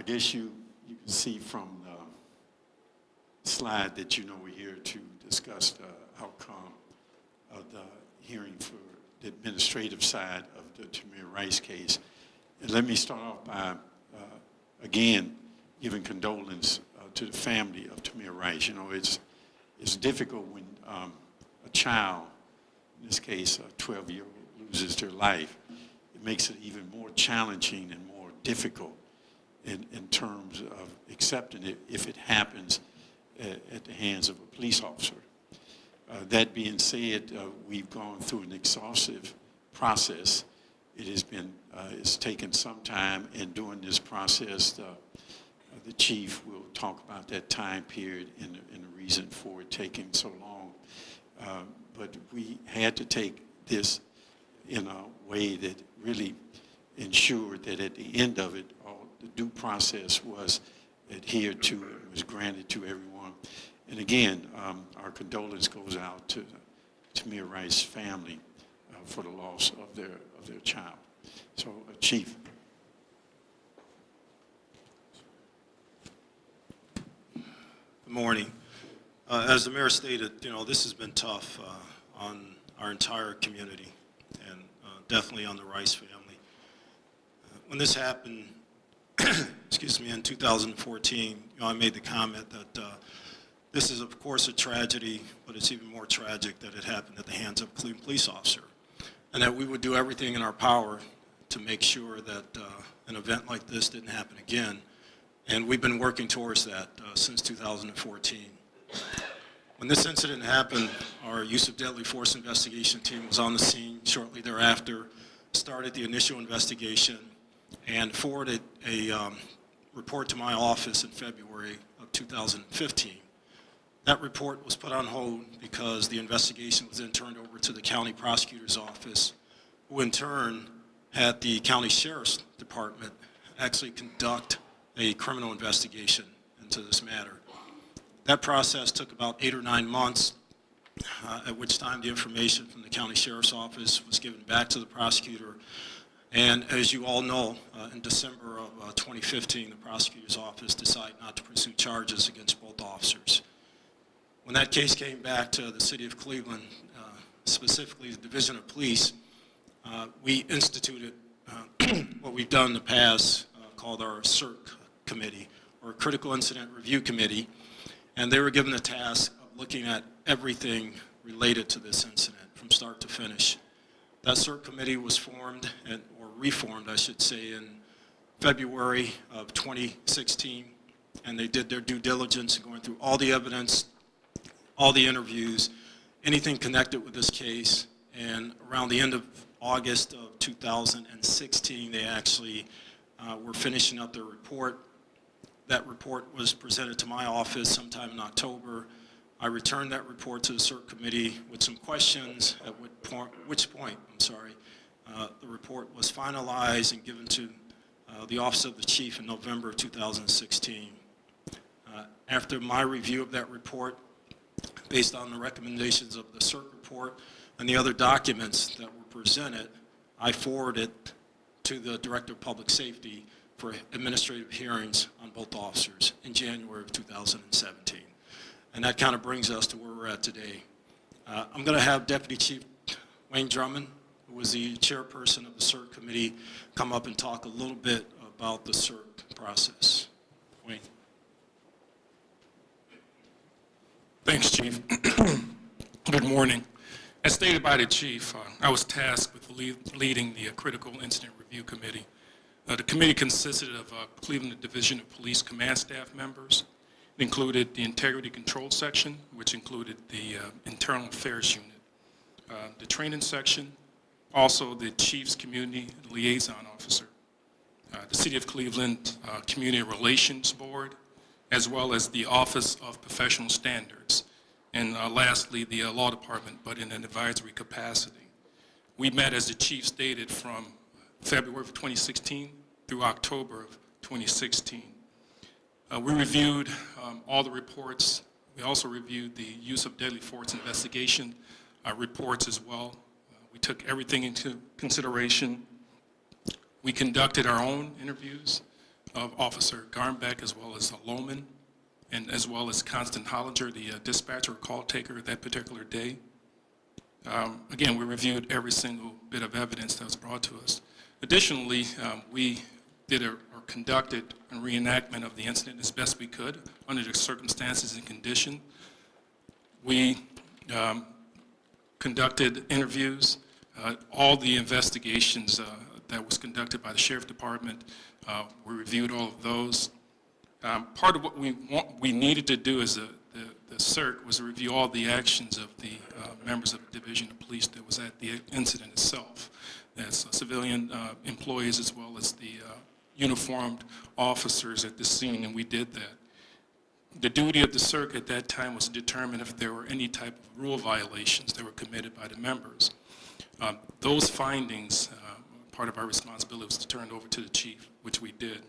guess you can see from the slide that we're here to discuss the outcome of the hearing for the administrative side of the Tamir Rice case. And let me start off by, again, giving condolence to the family of Tamir Rice. It's difficult when a child, in this case a 12-year-old, loses their life. It makes it even more challenging and more difficult in terms of accepting it if it happens at the hands of a police officer. That being said, we've gone through an exhaustive process. It has been, it's taken some time, and during this process, the chief will talk about that time period and the reason for it taking so long. But we had to take this in a way that really ensured that at the end of it, all the due process was adhered to and was granted to everyone. And again, our condolence goes out to the Tamir Rice family for the loss of their child. So, Chief. Good morning. As the mayor stated, this has been tough on our entire community and definitely on the Rice family. When this happened, excuse me, in 2014, I made the comment that this is, of course, a tragedy, but it's even more tragic that it happened at the hands of a Cleveland police officer, and that we would do everything in our power to make sure that an event like this didn't happen again. And we've been working towards that since 2014. When this incident happened, our use of deadly force investigation team was on the scene shortly thereafter, started the initial investigation, and forwarded a report to my office in February of 2015. That report was put on hold because the investigation was then turned over to the county prosecutor's office, who in turn had the county sheriff's department actually conduct a criminal investigation into this matter. That process took about 8 or 9 months, at which time the information from the county sheriff's office was given back to the prosecutor. And as you all know, in December of 2015, the prosecutor's office decided not to pursue charges against both officers. When that case came back to the city of Cleveland, specifically the Division of Police, we instituted what we've done in the past called our CIRC committee, or Critical Incident Review Committee, and they were given the task of looking at everything related to this incident from start to finish. That CIRC committee was formed, or reformed, I should say, in February of 2016, and they did their due diligence in going through all the evidence, all the interviews, anything connected with this case, and around the end of August of 2016, they actually were finishing up their report. That report was presented to my office sometime in October. I returned that report to the CIRC committee with some questions, at which point, the report was finalized and given to the Office of the Chief in November of 2016. After my review of that report, based on the recommendations of the CIRC report and the other documents that were presented, I forwarded to the Director of Public Safety for administrative hearings on both officers in January of 2017. And that kind of brings us to where we're at today. I'm going to have Deputy Chief Wayne Drummond, who was the chairperson of the CIRC committee, come up and talk a little bit about the CIRC process. Wayne. Thanks, Chief. Good morning. As stated by the Chief, I was tasked with leading the Critical Incident Review Committee. The committee consisted of Cleveland Division of Police command staff members. It included the Integrity Control Section, which included the Internal Affairs Unit, the Training Section, also the Chief's Community Liaison Officer, the City of Cleveland Community Relations Board, as well as the Office of Professional Standards, and lastly, the Law Department, but in an advisory capacity. We met, as the Chief stated, from February of 2016 through October of 2016. We reviewed all the reports. We also reviewed the use of deadly force investigation reports as well. We took everything into consideration. We conducted our own interviews. of Officer Garnbeck as well as Lohman, and as well as Constant Hollinger, the dispatcher or call taker that particular day. Again, we reviewed every single bit of evidence that was brought to us. Additionally, we did or conducted a reenactment of the incident as best we could under the circumstances and condition. We conducted interviews. All the investigations that was conducted by the Sheriff Department, we reviewed all of those. Part of what we needed to do as the CERC was to review all the actions of the members of the Division of Police that was at the incident itself. That's civilian employees as well as the uniformed officers at the scene, and we did that. The duty of the CERC at that time was to determine if there were any type of rule violations that were committed by the members. Those findings, part of our responsibility was to turn it over to the chief, which we did.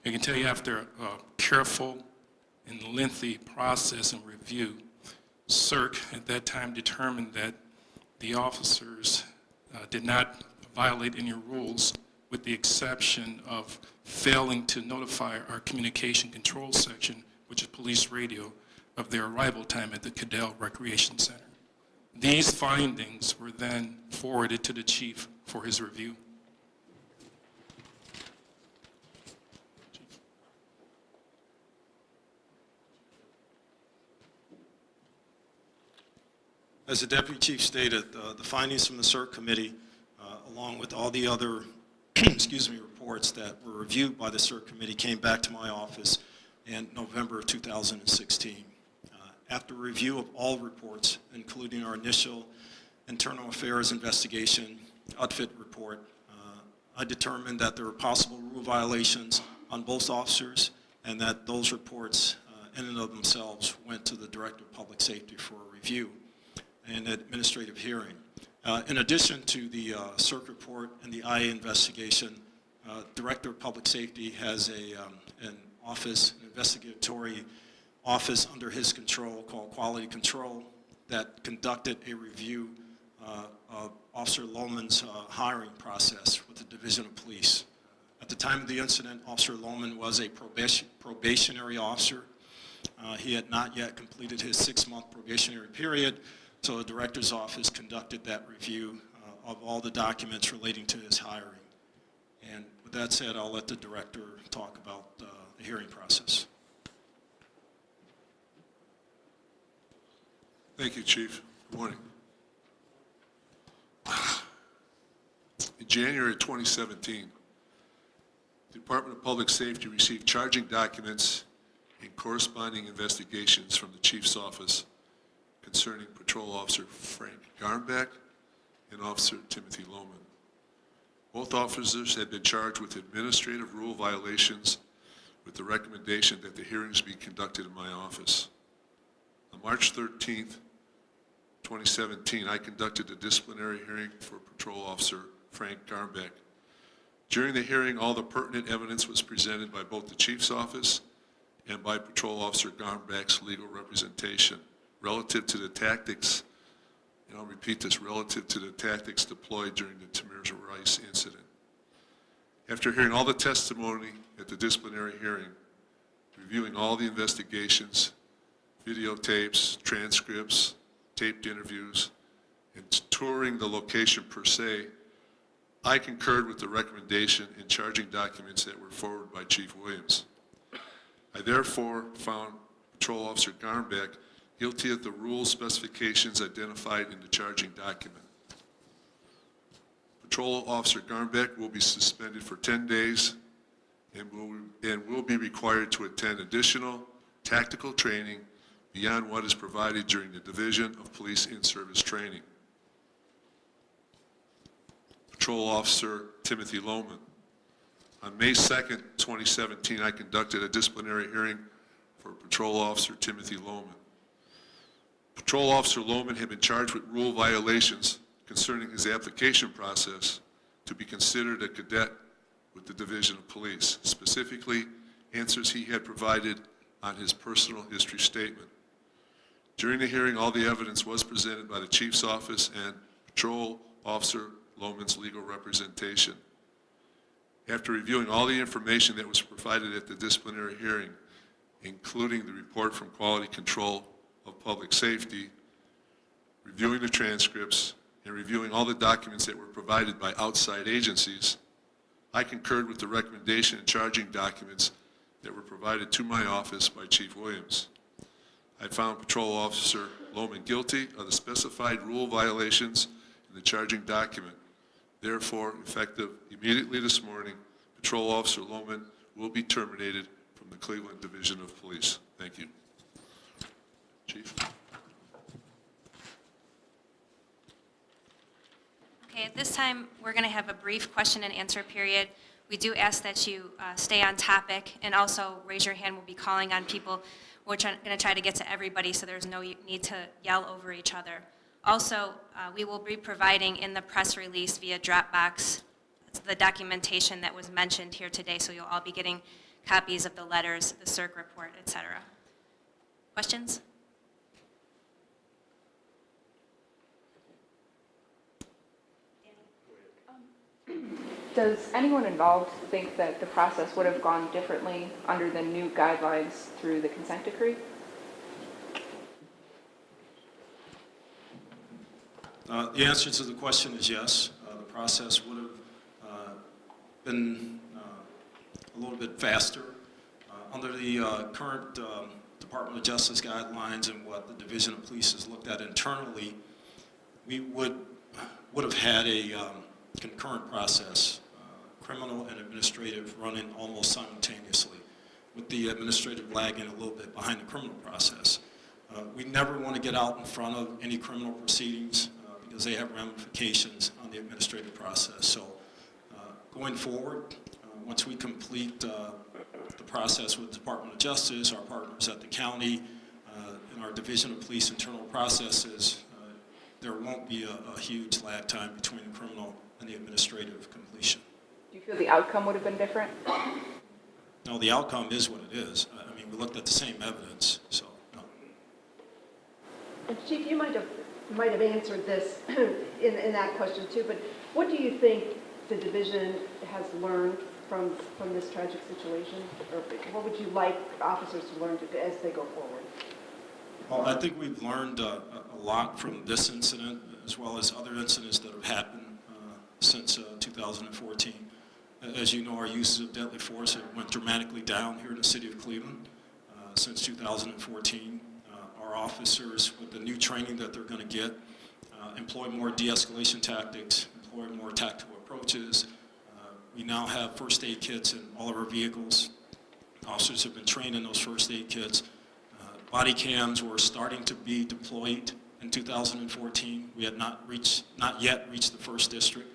I can tell you after a careful and lengthy process and review, CERC at that time determined that the officers did not violate any rules, with the exception of failing to notify our communication control section, which is police radio, of their arrival time at the Cadell Recreation Center. These findings were then forwarded to the chief for his review. As the Deputy Chief stated, the findings from the CERC committee, along with all the other reports that were reviewed by the CERC committee, came back to my office in November of 2016. After review of all reports, including our initial internal affairs investigation, outfit report, I determined that there were possible rule violations on both officers and that those reports in and of themselves went to the Director of Public Safety for a review and administrative hearing. In addition to the CERC report and the IA investigation, Director of Public Safety has an office, an investigatory office under his control called Quality Control that conducted a review of Officer Lohman's hiring process with the Division of Police. At the time of the incident, Officer Lohman was a probationary officer. He had not yet completed his 6-month probationary period, so the Director's office conducted that review of all the documents relating to his hiring. And with that said, I'll let the Director talk about the hearing process. Thank you, Chief. Good morning. In January 2017, the Department of Public Safety received charging documents and corresponding investigations from the Chief's office concerning Patrol Officer Frank Garnbeck and Officer Timothy Lohman. Both officers had been charged with administrative rule violations with the recommendation that the hearings be conducted in my office. On March 13th, 2017, I conducted a disciplinary hearing for Patrol Officer Frank Garnbeck. During the hearing, all the pertinent evidence was presented by both the Chief's office and by Patrol Officer Garnbeck's legal representation relative to the tactics, and I'll repeat this, relative to the tactics deployed during the Tamir Rice incident. After hearing all the testimony at the disciplinary hearing, reviewing all the investigations, videotapes, transcripts, taped interviews, and touring the location per se, I concurred with the recommendation and charging documents that were forwarded by Chief Williams. I therefore found Patrol Officer Garnbeck guilty of the rules specifications identified in the charging document. Patrol Officer Garnbeck will be suspended for 10 days and will be required to attend additional tactical training beyond what is provided during the Division of Police in-service training. Patrol Officer Timothy Lohman. On May 2nd, 2017, I conducted a disciplinary hearing for Patrol Officer Timothy Lohman. Patrol Officer Lohman had been charged with rule violations concerning his application process to be considered a cadet with the Division of Police, specifically answers he had provided on his personal history statement. During the hearing, all the evidence was presented by the Chief's office and Patrol Officer Lohman's legal representation. After reviewing all the information that was provided at the disciplinary hearing, including the report from Quality Control of Public Safety, reviewing the transcripts, and reviewing all the documents that were provided by outside agencies, I concurred with the recommendation and charging documents that were provided to my office by Chief Williams. I found Patrol Officer Lohman guilty of the specified rule violations in the charging document. Therefore, effective immediately this morning, Patrol Officer Lohman will be terminated from the Cleveland Division of Police. Thank you. Chief? Okay, at this time, we're going to have a brief question and answer period. We do ask that you stay on topic and also raise your hand. We'll be calling on people. We're going to try to get to everybody so there's no need to yell over each other. Also, we will be providing in the press release via Dropbox the documentation that was mentioned here today, so you'll all be getting copies of the letters, the CERC report, et cetera. Questions? Does anyone involved think that the process would have gone differently under the new guidelines through the consent decree? The answer to the question is yes. The process would have been a little bit faster. Under the current Department of Justice guidelines and what the Division of Police has looked at internally, we would have had a concurrent process, criminal and administrative running almost simultaneously, with the administrative lagging a little bit behind the criminal process. We never want to get out in front of any criminal proceedings because they have ramifications on the administrative process. So going forward, once we complete the process with the Department of Justice, our partners at the county, and our Division of Police internal processes, there won't be a huge lag time between the criminal and the administrative completion. Do you feel the outcome would have been different? No, the outcome is what it is. I mean, we looked at the same evidence, so no. And Chief, you might have answered this in that question too, but what do you think the division has learned from this tragic situation? Or what would you like officers to learn as they go forward? Well, I think we've learned a lot from this incident as well as other incidents that have happened since 2014. As you know, our uses of deadly force have went dramatically down here in the city of Cleveland since 2014. Our officers, with the new training that they're going to get, employ more de-escalation tactics, employ more tactical approaches. We now have first aid kits in all of our vehicles. Officers have been trained in those first aid kits. Body cams were starting to be deployed in 2014. We had not yet reached the first district.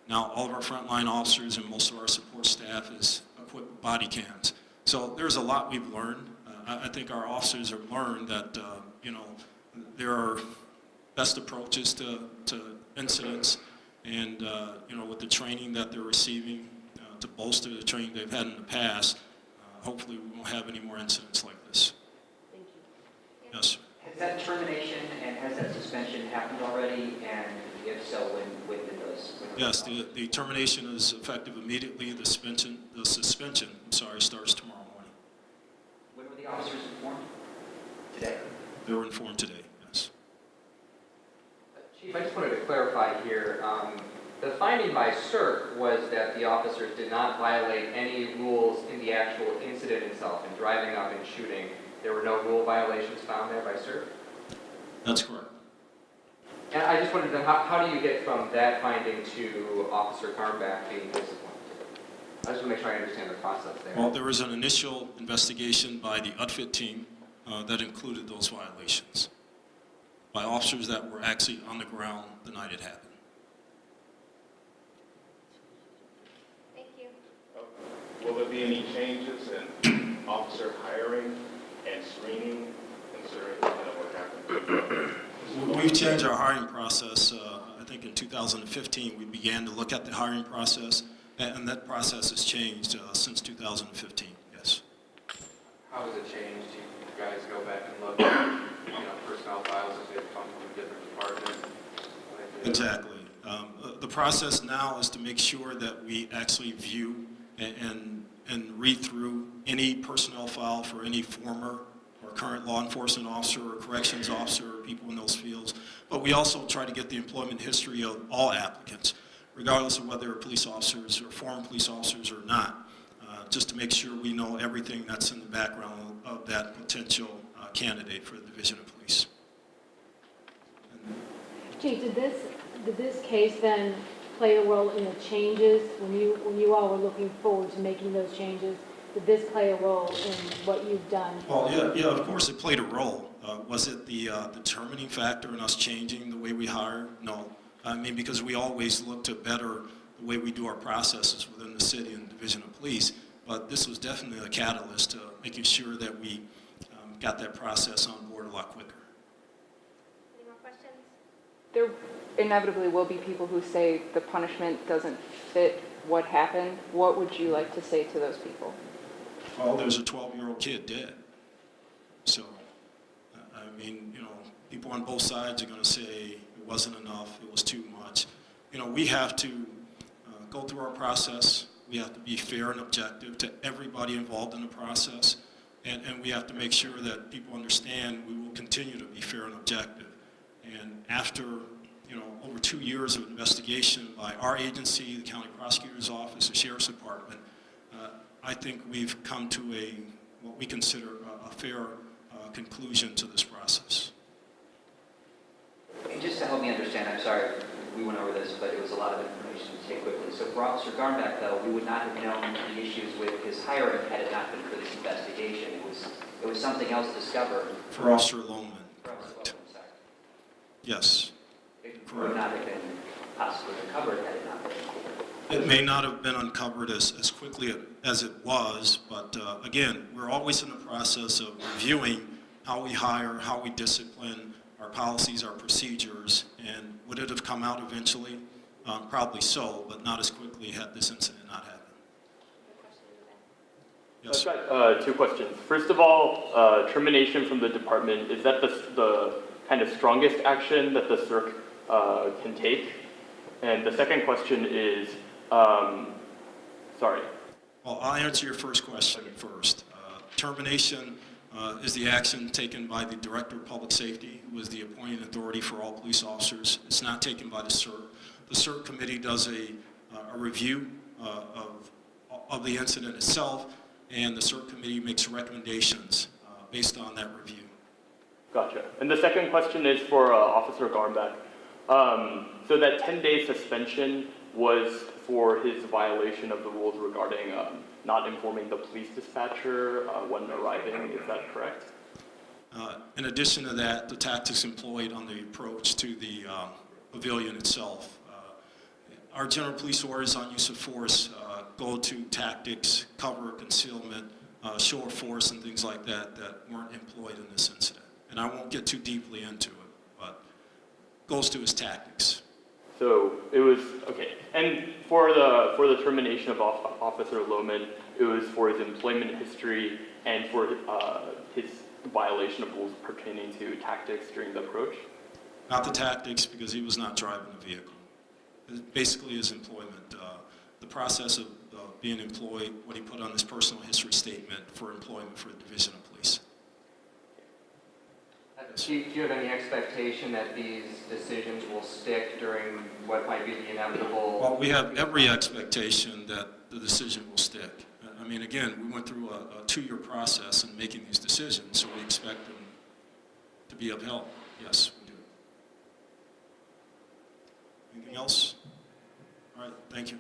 Now all of our frontline officers and most of our support staff is equipped with body cams. So there's a lot we've learned. I think our officers have learned that there are best approaches to incidents, and with the training that they're receiving to bolster the training they've had in the past, hopefully we won't have any more incidents like this. Thank you. Yes, sir. Has that termination and has that suspension happened already? And if so, when did those? Yes, the termination is effective immediately. The suspension, starts tomorrow morning. When were the officers informed? Today? They were informed today, yes. Chief, I just wanted to clarify here. The finding by CERC was that the officers did not violate any rules in the actual incident itself, in driving up and shooting. There were no rule violations found there by CERC? That's correct. And I just wanted to know, how do you get from that finding to Officer Carnback being disciplined? I just want to make sure I understand the process there. Well, there was an initial investigation by the UTFIT team that included those violations by officers that were actually on the ground the night it happened. Thank you. Will there be any changes in officer hiring and screening, considering what happened? We've changed our hiring process. I think in 2015 we began to look at the hiring process, and that process has changed since 2015. Yes. How has it changed? Do you guys go back and look at personnel files as they've come from a different department? Exactly. The process now is to make sure that we actually view and read through any personnel file for any former or current law enforcement officer or corrections officer or people in those fields. But we also try to get the employment history of all applicants, regardless of whether they're police officers or former police officers or not, just to make sure we know everything that's in the background of that potential candidate for the Division of Police. Chief, did this case then play a role in the changes when you all were looking forward to making those changes? Did this play a role in what you've done? Well, yeah, of course it played a role. Was it the determining factor in us changing the way we hire? No. I mean, because we always look to better the way we do our processes within the city and Division of Police. But this was definitely a catalyst to making sure that we got that process on board a lot quicker. Any more questions? There inevitably will be people who say the punishment doesn't fit what happened. What would you like to say to those people? Well, there's a 12-year-old kid dead. So, I mean, you know, people on both sides are going to say it wasn't enough, it was too much. You know, we have to go through our process. We have to be fair and objective to everybody involved in the process. And we have to make sure that people understand we will continue to be fair and objective. And after, you know, over 2 years of investigation by our agency, the County Prosecutor's Office, the Sheriff's Department, I think we've come to what we consider a fair conclusion to this process. And just to help me understand, I'm sorry we went over this, but it was a lot of information to take quickly. So for Officer Garnback, though, we would not have known the issues with his hiring had it not been for this investigation. It was something else discovered. For Officer Lohman, For Officer correct. Lohman, sorry. Yes. It would Correct. not have been possibly uncovered had it not been. It may not have been uncovered as quickly as it was, but again, we're always in the process of reviewing how we hire, how we discipline, our policies, our procedures, and would it have come out eventually? Probably so, but not as quickly had this incident not happened. Yes, I've got two questions. First of all, termination from the department, is that the kind of strongest action that the CERC can take? And the second question is, sorry. Well, I'll answer your first question first. Termination is the action taken by the Director of Public Safety, who is the appointing authority for all police officers. It's not taken by the CERC. The CERC committee does a review of the incident itself, and the CERC committee makes recommendations based on that review. Gotcha. And the second question is for Officer Garnback. So that 10-day suspension was for his violation of the rules regarding not informing the police dispatcher when arriving, is that correct? In addition to that, the tactics employed on the approach to the pavilion itself. Our general police orders on use of force go to tactics, cover, concealment, show of force, and things like that that weren't employed in this incident. And I won't get too deeply into it, but goes to his tactics. So it was, okay. And for the termination of Officer Lohman, it was for his employment history and for his violation of rules pertaining to tactics during the approach? Not the tactics, because he was not driving the vehicle. Basically his employment, the process of being employed, what he put on his personal history statement for employment for the Division of Police. Chief, do you have any expectation that these decisions will stick during what might be the inevitable? Well, we have every expectation that the decision will stick. I mean, again, we went through a 2-year process in making these decisions, so we expect them to be upheld. Yes, we do. Anything else? All right, thank you.